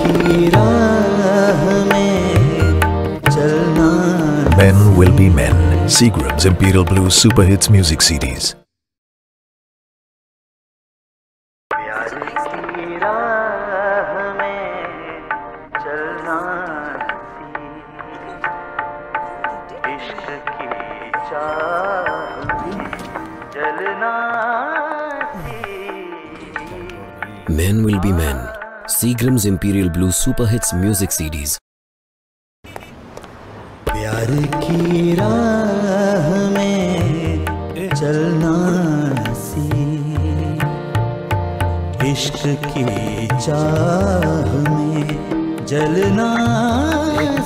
की राह में चलना। Men Will Be Men, Seagram's Imperial Blues Super Hits Music CDs. प्यार की राह में चलना सी, इश्क की चाह में जलना सी। Men Will Be Men, Seagram's Imperial Blues Super Hits Music CDs. प्यार की राह में चलना सी, इश्क की चाह में जलना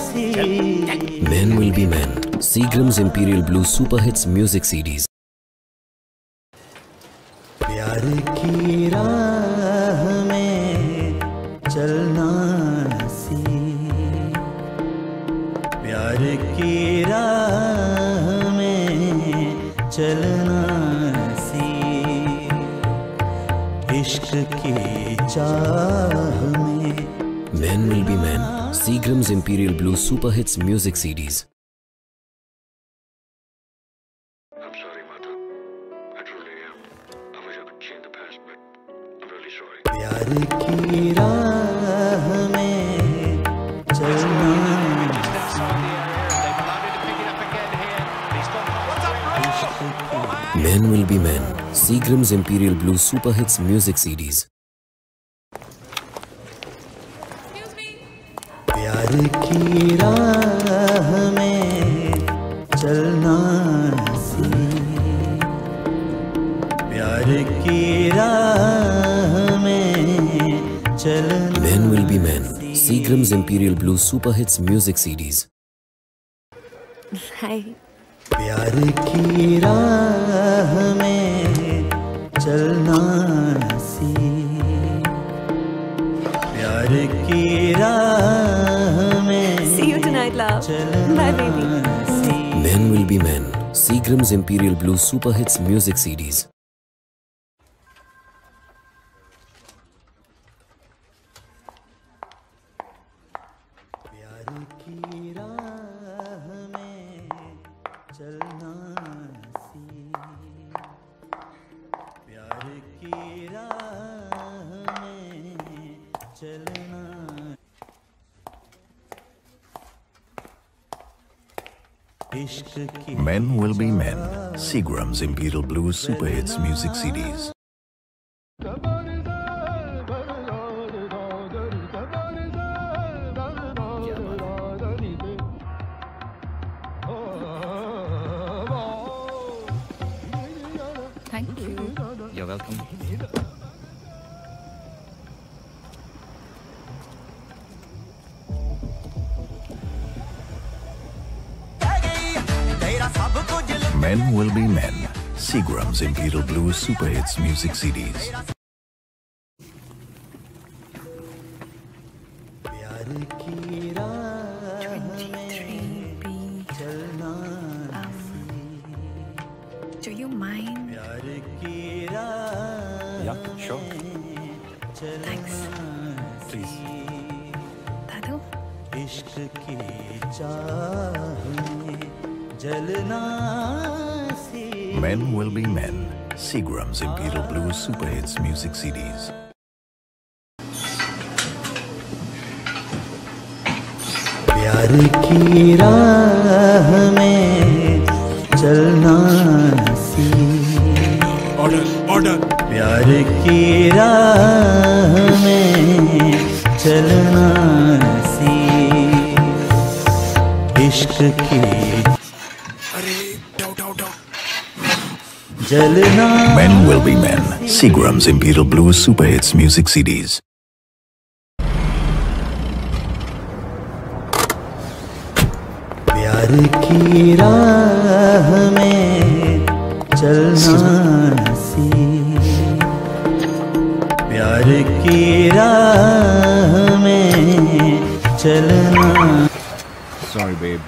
सी। Men Will Be Men, Seagram's Imperial Blues Super Hits Music CDs. प्यार की राह में चलना सी, प्यार की राह में चलना सी, इश्क की चाह में। Men Will Be Men, Seagram's Imperial Blues Super Hits Music CDs. I'm sorry, Mata. I truly am. I wish I could change the past, but I'm really sorry. प्यार की राह में चलना। Men Will Be Men, Seagram's Imperial Blues Super Hits Music CDs. प्यार की राह में चलना सी, प्यार की राह में चलना। Men Will Be Men, Seagram's Imperial Blues Super Hits Music CDs. Hi. प्यार की राह में चलना सी, प्यार की राह में। See you tonight, love. Bye, baby. Men Will Be Men, Seagram's Imperial Blues Super Hits Music CDs. प्यार की राह में चलना सी, प्यार की राह में चलना। इश्क की Men Will Be Men, Seagram's Imperial Blues Super Hits Music CDs. Thank you. You're welcome. Men Will Be Men, Seagram's Imperial Blues Super Hits Music CDs. प्यार की राह में चलना सी, Do you mind? प्यार की राह में चलना सी, Dadu? इश्क की चाह में जलना सी। Men Will Be Men, Seagram's Imperial Blues Super Hits Music CDs. प्यार की राह में चलना सी, प्यार की राह में चलना सी, इश्क की जलना। Men Will Be Men, Seagram's Imperial Blues Super Hits Music CDs. प्यार की राह में चलना सी, प्यार की राह में चलना। Sorry, babe.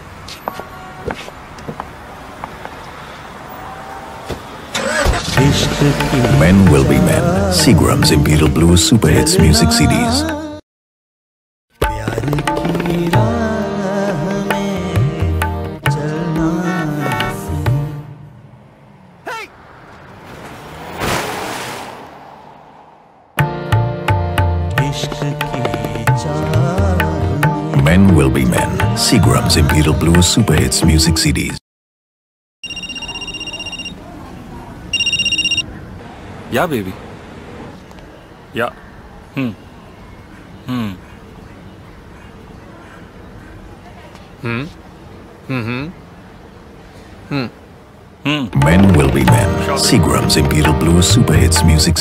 इश्क की Men Will Be Men, Seagram's Imperial Blues Super Hits Music CDs. इश्क की चाह में Men will be men. Seagram's Imperial Blue Super Hits Music CDs. Yeah, baby. Yeah. Men will be men. Seagram's Imperial Blue Super Hits Music